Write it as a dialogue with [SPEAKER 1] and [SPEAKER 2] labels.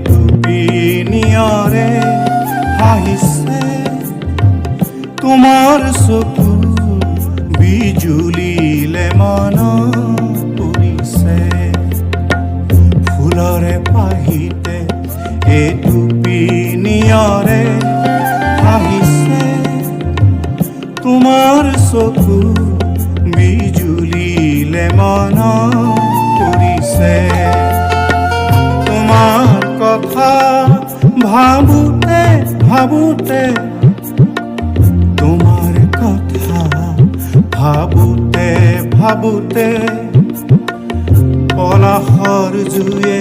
[SPEAKER 1] টুপি নিয়ৰে হাঁহিছে তোমাৰ চকু বিজুলিলে মন পৰিছে ফুলৰে পাহিতে এই টুপি নিয়ৰে হাঁহিছে তোমাৰ চকু বিজুলিলে মন পৰিছে তোমাৰ কথা ভাবোতে ভাবোতে তোমাৰ কথা ভাবোতে ভাবোতে পলাশৰ জুয়ে